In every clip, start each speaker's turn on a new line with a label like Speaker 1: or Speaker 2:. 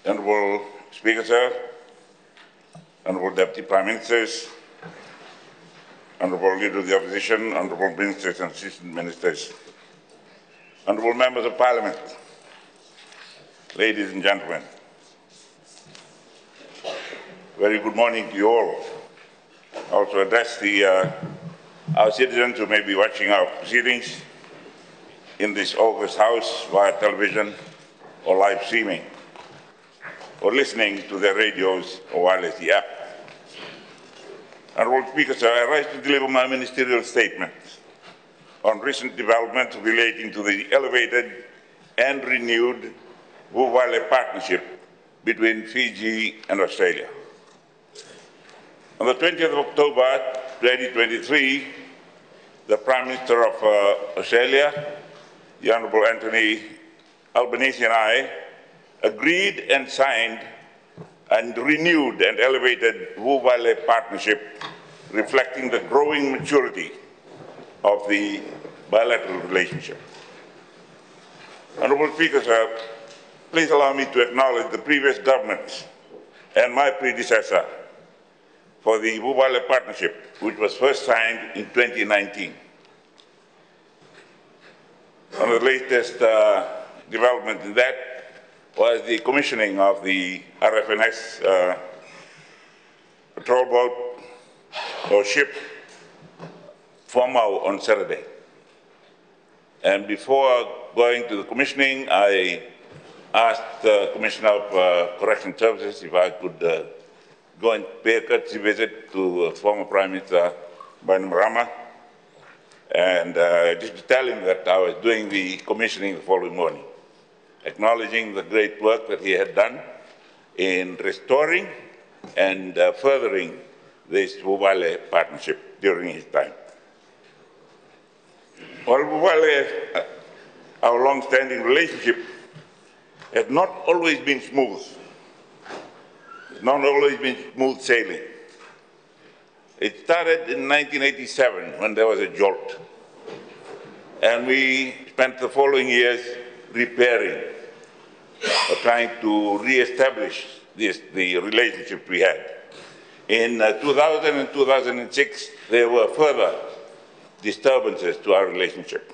Speaker 1: Honourable Speaker, Sir, Honourable Deputy Prime Ministers, Honourable Leader of the Opposition, Honourable Ministers and Assistant Ministers, Honourable Members of Parliament, ladies and gentlemen, very good morning to you all. I also address our citizens who may be watching our proceedings in this august House via television or live streaming, or listening to their radios or wireless app. Honourable Speaker, Sir, I rise to deliver my ministerial statement on recent developments relating to the elevated and renewed Vuvale Partnership between Fiji and Australia. On the 20th of October 2023, the Prime Minister of Australia, the Honourable Anthony Albanese, and I agreed and signed and renewed and elevated Vuvale Partnership, reflecting the growing maturity of the bilateral relationship. Honourable Speaker, Sir, please allow me to acknowledge the previous government and my predecessor for the Vuvale Partnership, which was first signed in 2019. One of the latest developments in that was the commissioning of the RFNS patrol boat or ship for Mau on Saturday. And before going to the commissioning, I asked the Commissioner of Correction Services if I could go and pay a courtesy visit to former Prime Minister Bainimarama, and just to tell him that I was doing the commissioning the following morning, acknowledging the great work that he had done in restoring and furthering this Vuvale Partnership during his time. While Vuvale, our long-standing relationship, has not always been smooth. It's not always been smooth sailing. It started in 1987 when there was a jolt, and we spent the following years repairing or trying to re-establish the relationship we had. In 2000 and 2006, there were further disturbances to our relationship.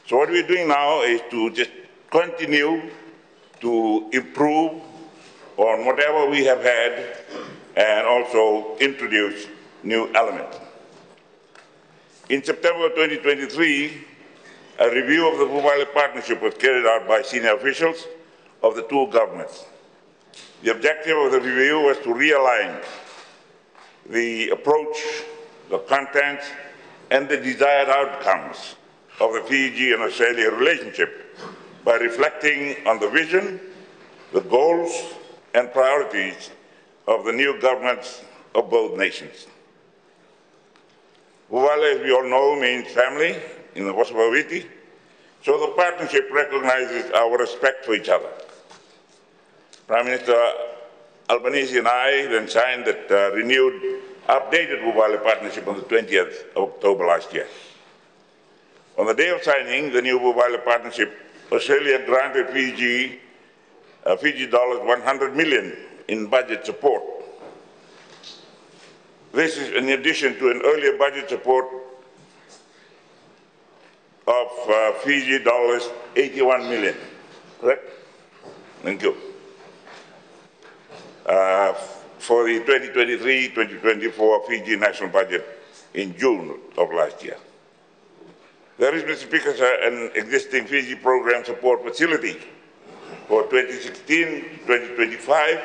Speaker 1: So what we're doing now is to just continue to improve on whatever we have had and also introduce new elements. In September 2023, a review of the Vuvale Partnership was carried out by senior officials of the two governments. The objective of the review was to realign the approach, the contents, and the desired outcomes of the Fiji and Australia relationship by reflecting on the vision, the goals, and priorities of the new governments of both nations. Vuvale, as we all know, means family in the Wasawawiti, so the partnership recognizes our respect for each other. Prime Minister Albanese and I then signed that renewed, updated Vuvale Partnership on the 20th of October last year. On the day of signing the new Vuvale Partnership, Australia granted Fiji dollars 100 million in budget support. This is in addition to an earlier budget support of Fiji dollars 81 million, correct? Thank you. For the 2023-2024 Fiji national budget in June of last year. There is, Mr. Speaker, an existing Fiji program support facility for 2016-2025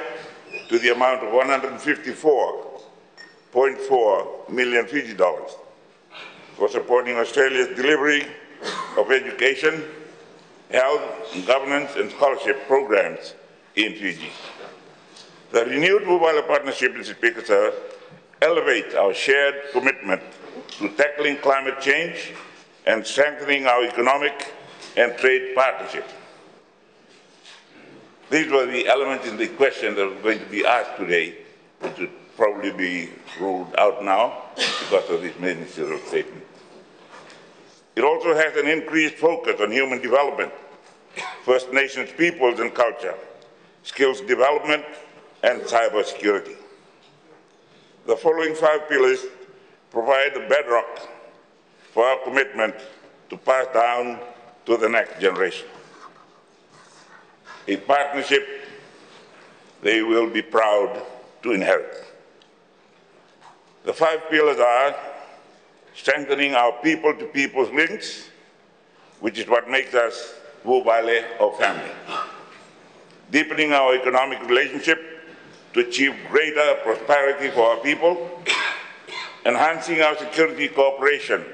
Speaker 1: to the amount of 154.4 million Fiji dollars for supporting Australia's delivery of education, health, governance, and scholarship programs in Fiji. The renewed Vuvale Partnership, Mr. Speaker, Sir, elevates our shared commitment to tackling climate change and strengthening our economic and trade partnership. These were the elements in the question that were going to be asked today, which would probably be ruled out now because of this ministerial statement. It also has an increased focus on human development, First Nations peoples and culture, skills development, and cybersecurity. The following 5 pillars provide the bedrock for our commitment to pass down to the next generation. A partnership they will be proud to inherit. The 5 pillars are strengthening our people-to-people links, which is what makes us Vuvale or family. Deepening our economic relationship to achieve greater prosperity for our people. Enhancing our security cooperation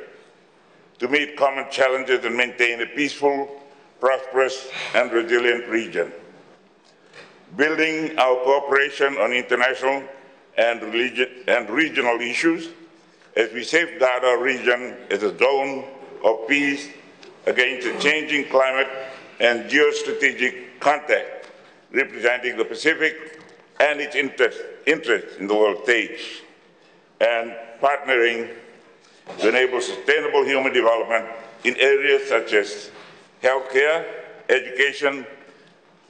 Speaker 1: to meet common challenges and maintain a peaceful, prosperous, and resilient region. Building our cooperation on international and regional issues as we safeguard our region as a zone of peace against a changing climate and geostrategic context, representing the Pacific and its interests in the world stage, and partnering to enable sustainable human development in areas such as healthcare, education,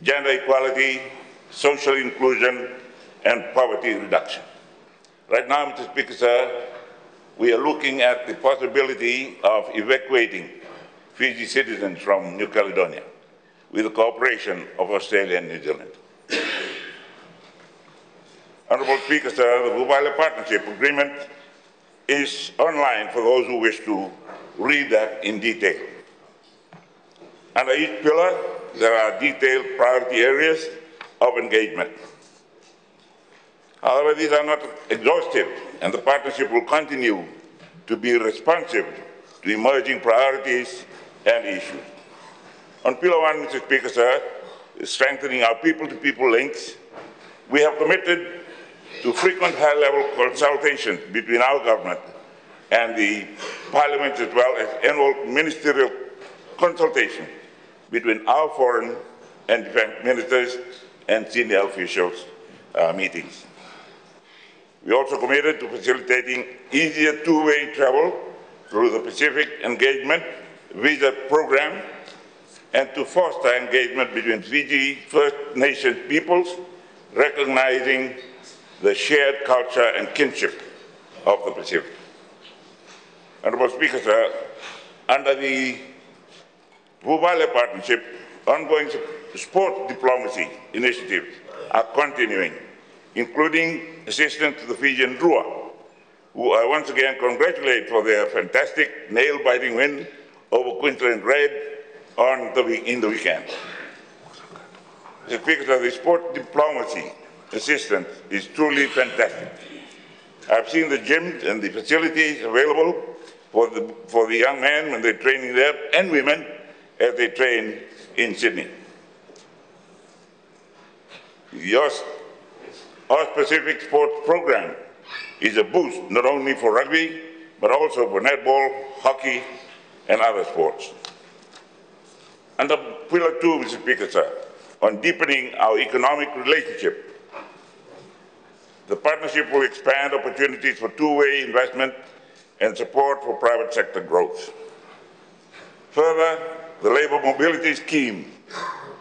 Speaker 1: gender equality, social inclusion, and poverty reduction. Right now, Mr. Speaker, sir, we are looking at the possibility of evacuating Fiji citizens from New Caledonia with the cooperation of Australia and New Zealand. Honourable Speaker, sir, the Vuvale Partnership Agreement is online for those who wish to read that in detail. Under each pillar, there are detailed priority areas of engagement. However, these are not exhaustive, and the partnership will continue to be responsive to emerging priorities and issues. On Pillar 1, Mr. Speaker, sir, strengthening our people-to-people links, we have committed to frequent high-level consultations between our government and the Parliament, as well as annual ministerial consultation between our foreign and defense ministers and senior officials meetings. We also committed to facilitating easier two-way travel through the Pacific Engagement Visa Program and to foster engagement between Fiji First Nations peoples, recognizing the shared culture and kinship of the Pacific. Honourable Speaker, sir, under the Vuvale Partnership, ongoing sport diplomacy initiatives are continuing, including assistance to the Fijian Drua, who I once again congratulate for their fantastic nail-biting win over Queensland Red in the weekend. Mr. Speaker, sir, the sport diplomacy assistance is truly fantastic. I've seen the gyms and the facilities available for the young men when they're training there, and women as they train in Sydney. Your Pacific Sports Program is a boost not only for rugby, but also for netball, hockey, and other sports. Under Pillar 2, Mr. Speaker, sir, on deepening our economic relationship, the partnership will expand opportunities for two-way investment and support for private sector growth. Further, the Labour Mobility Scheme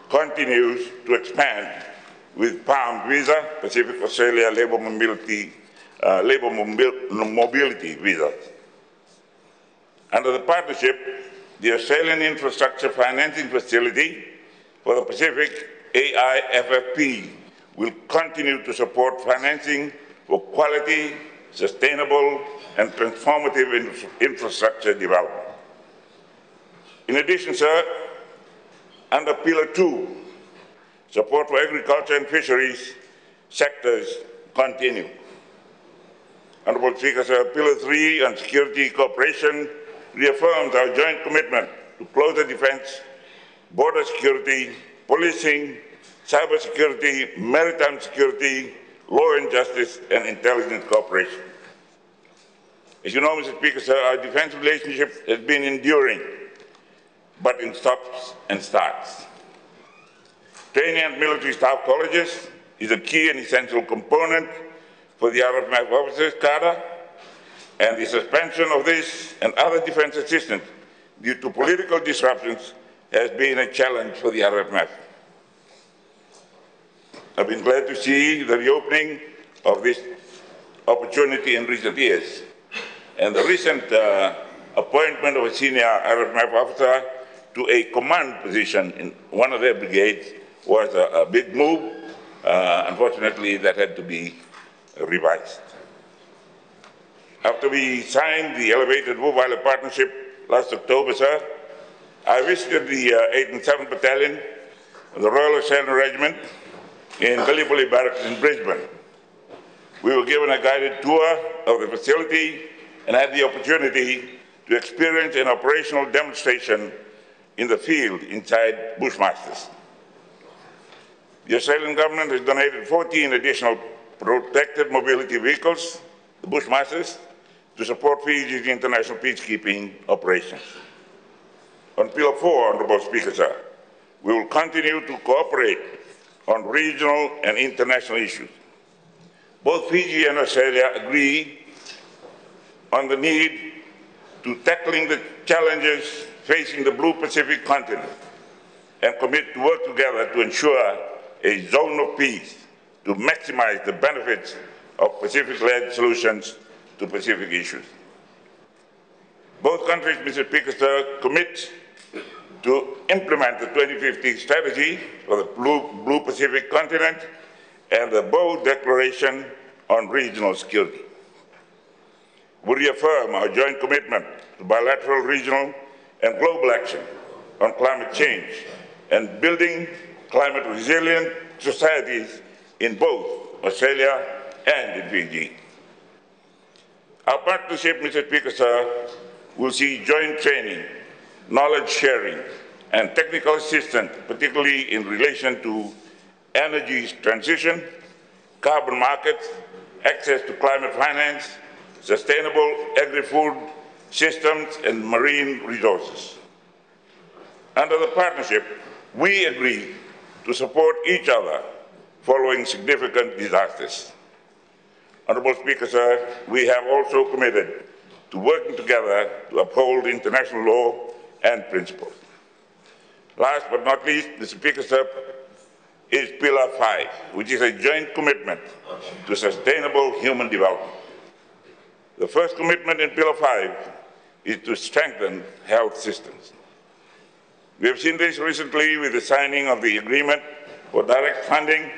Speaker 1: continues to expand with PALM Visa, Pacific Australia Labour Mobility Visa. Under the partnership, the Australian Infrastructure Financing Facility for the Pacific, AIFFP, will continue to support financing for quality, sustainable, and transformative infrastructure development. In addition, sir, under Pillar 2, support for agriculture and fisheries sectors continue. Honourable Speaker, sir, Pillar 3 on security cooperation reaffirms our joint commitment to closer defence, border security, policing, cybersecurity, maritime security, law and justice, and intelligence cooperation. As you know, Mr. Speaker, sir, our defence relationship has been enduring, but in stops and starts. Training at military staff colleges is a key and essential component for the RFMF officers cadre, and the suspension of this and other defence assistance due to political disruptions has been a challenge for the RFMF. I've been glad to see the reopening of this opportunity in recent years. And the recent appointment of a senior RFMF officer to a command position in one of their brigades was a big move. Unfortunately, that had to be revised. After we signed the elevated Vuvale Partnership last October, sir, I visited the 8th and 7th Battalion of the Royal Australian Regiment in Gallipoli Barracks in Brisbane. We were given a guided tour of the facility and had the opportunity to experience an operational demonstration in the field inside Bushmasters. The Australian government has donated 14 additional protected mobility vehicles, the Bushmasters, to support Fiji's international peacekeeping operations. On Pillar 4, Honourable Speaker, sir, we will continue to cooperate on regional and international issues. Both Fiji and Australia agree on the need to tackling the challenges facing the Blue Pacific continent and commit to work together to ensure a zone of peace to maximize the benefits of Pacific-led solutions to Pacific issues. Both countries, Mr. Speaker, sir, commit to implement the 2050 strategy for the Blue Pacific continent and the Bow Declaration on regional security. We reaffirm our joint commitment to bilateral, regional, and global action on climate change and building climate-resilient societies in both Australia and in Fiji. Our partnership, Mr. Speaker, sir, will see joint training, knowledge sharing, and technical assistance, particularly in relation to energy transition, carbon markets, access to climate finance, sustainable agri-food systems, and marine resources. Under the partnership, we agree to support each other following significant disasters. Honourable Speaker, sir, we have also committed to working together to uphold international law and principles. Last but not least, Mr. Speaker, sir, is Pillar 5, which is a joint commitment to sustainable human development. The first commitment in Pillar 5 is to strengthen health systems. We have seen this recently with the signing of the agreement for direct funding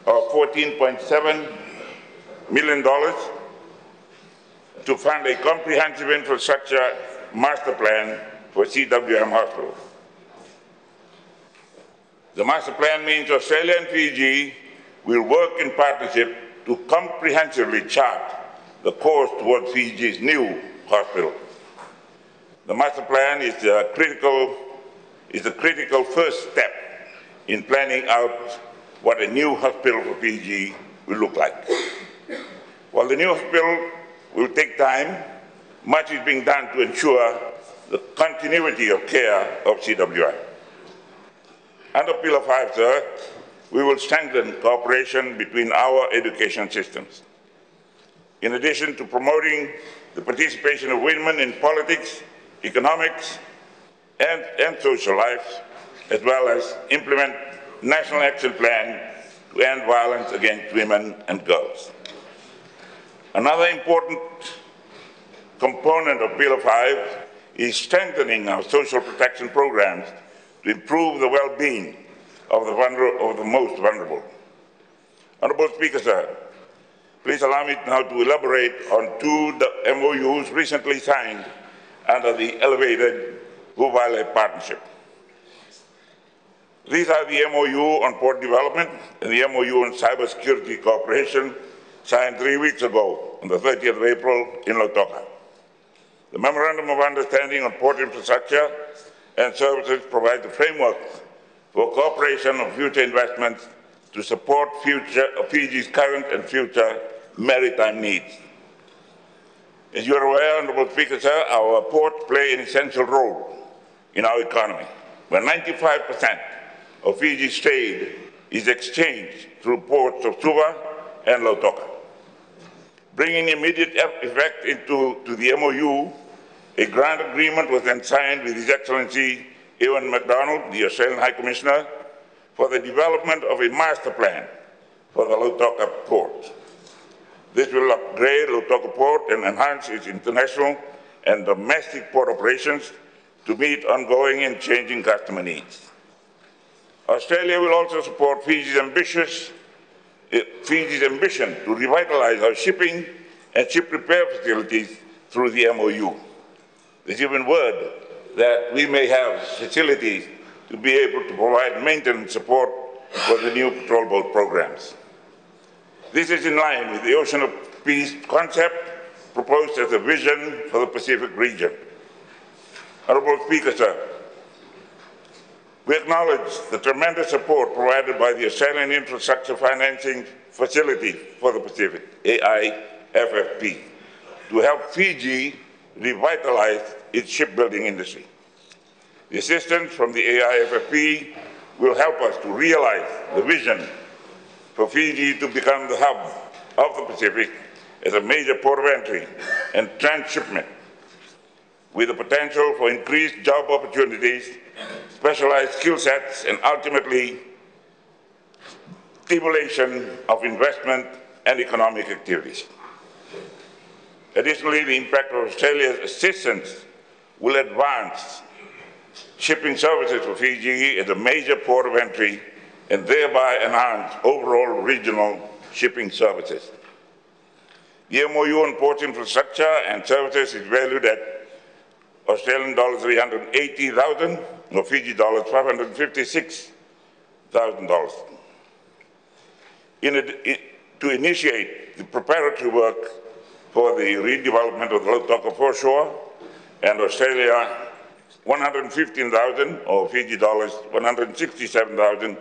Speaker 1: of $14.7 million to fund a comprehensive infrastructure master plan for CWM hospitals. The master plan means Australia and Fiji will work in partnership to comprehensively chart the course towards Fiji's new hospital. The master plan is the critical first step in planning out what a new hospital for Fiji will look like. While the new hospital will take time, much is being done to ensure the continuity of care of CWI. Under Pillar 5, sir, we will strengthen cooperation between our education systems. In addition to promoting the participation of women in politics, economics, and social life, as well as implement national action plan to end violence against women and girls. Another important component of Pillar 5 is strengthening our social protection programs to improve the well-being of the most vulnerable. Honourable Speaker, sir, please allow me now to elaborate on two MOUs recently signed under the elevated Vuvale Partnership. These are the MOU on port development and the MOU on cybersecurity cooperation signed 3 weeks ago on the 30th of April in Lautoka. The Memorandum of Understanding on Port Infrastructure and Services provides the framework for cooperation on future investments to support Fiji's current and future maritime needs. As you are aware, Honourable Speaker, sir, our ports play an essential role in our economy, where 95% of Fiji's trade is exchanged through ports of Suva and Lautoka. Bringing immediate effect to the MOU, a grant agreement was then signed with His Excellency Ewan MacDonald, the Australian High Commissioner, for the development of a master plan for the Lautoka port. This will upgrade Lautoka port and enhance its international and domestic port operations to meet ongoing and changing customer needs. Australia will also support Fiji's ambition to revitalize our shipping and ship repair facilities through the MOU. There's even word that we may have facilities to be able to provide maintenance support for the new patrol boat programs. This is in line with the Ocean of Peace concept proposed as a vision for the Pacific region. Honourable Speaker, sir, we acknowledge the tremendous support provided by the Australian Infrastructure Financing Facility for the Pacific, AIFFP, to help Fiji revitalize its shipbuilding industry. The assistance from the AIFFP will help us to realize the vision for Fiji to become the hub of the Pacific as a major port of entry and transshipment, with the potential for increased job opportunities, specialized skill sets, and ultimately stimulation of investment and economic activities. Additionally, the impact of Australia's assistance will advance shipping services for Fiji as a major port of entry and thereby enhance overall regional shipping services. The MOU on port infrastructure and services is valued at Australian dollars 380,000 or Fiji dollars $556,000. To initiate the preparatory work for the redevelopment of the Lautoka foreshore, and Australia 115,000 or Fiji dollars 167,000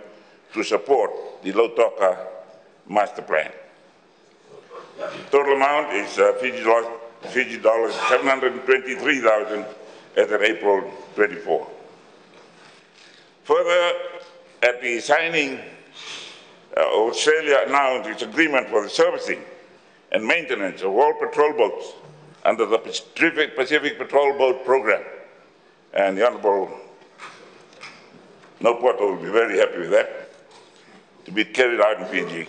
Speaker 1: to support the Lautoka master plan. The total amount is Fiji dollars 723,000 as of April 24. Further, at the signing, Australia announced its agreement for the servicing and maintenance of all patrol boats under the Pacific Patrol Boat Program. And the Honourable Nopoto will be very happy with that, to be carried out in Fiji.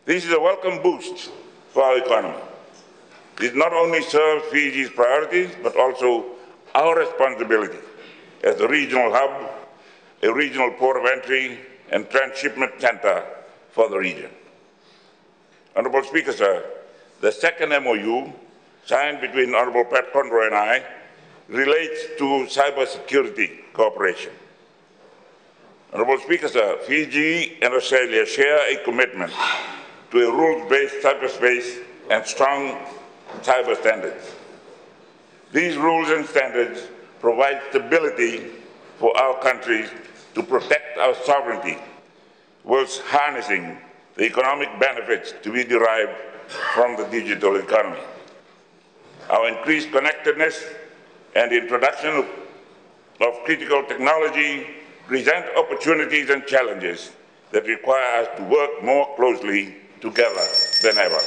Speaker 1: This is a welcome boost for our economy. It not only serves Fiji's priorities, but also our responsibility as a regional hub, a regional port of entry, and transshipment center for the region. Honourable Speaker, sir, the second MOU signed between Honourable Pat Conroy and I relates to cybersecurity cooperation. Honourable Speaker, sir, Fiji and Australia share a commitment to a rules-based cyberspace and strong cyber standards. These rules and standards provide stability for our countries to protect our sovereignty whilst harnessing the economic benefits to be derived from the digital economy. Our increased connectedness and the introduction of critical technology present opportunities and challenges that require us to work more closely together than ever.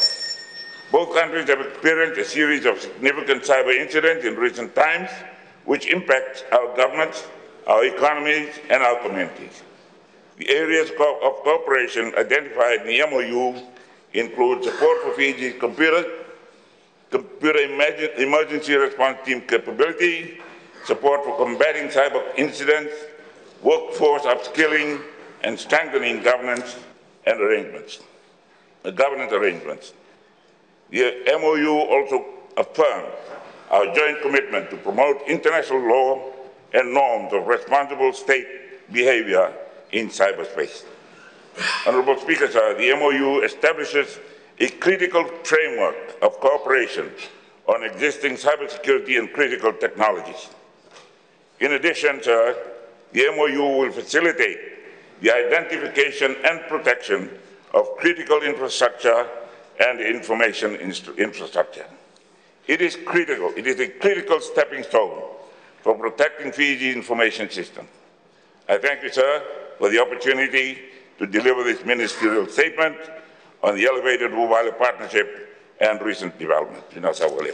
Speaker 1: Both countries have experienced a series of significant cyber incidents in recent times, which impact our governments, our economies, and our communities. The areas of cooperation identified in the MOU include support for Fiji's computer emergency response team capability, support for combating cyber incidents, workforce upskilling, and strengthening governance arrangements. The MOU also affirmed our joint commitment to promote international law and norms of responsible state behavior in cyberspace. Honourable Speaker, sir, the MOU establishes a critical framework of cooperation on existing cybersecurity and critical technologies. In addition, sir, the MOU will facilitate the identification and protection of critical infrastructure and information infrastructure. It is critical. It is a critical stepping stone for protecting Fiji's information system. I thank you, sir, for the opportunity to deliver this ministerial statement on the elevated Vuvale Partnership and recent developments in Australia.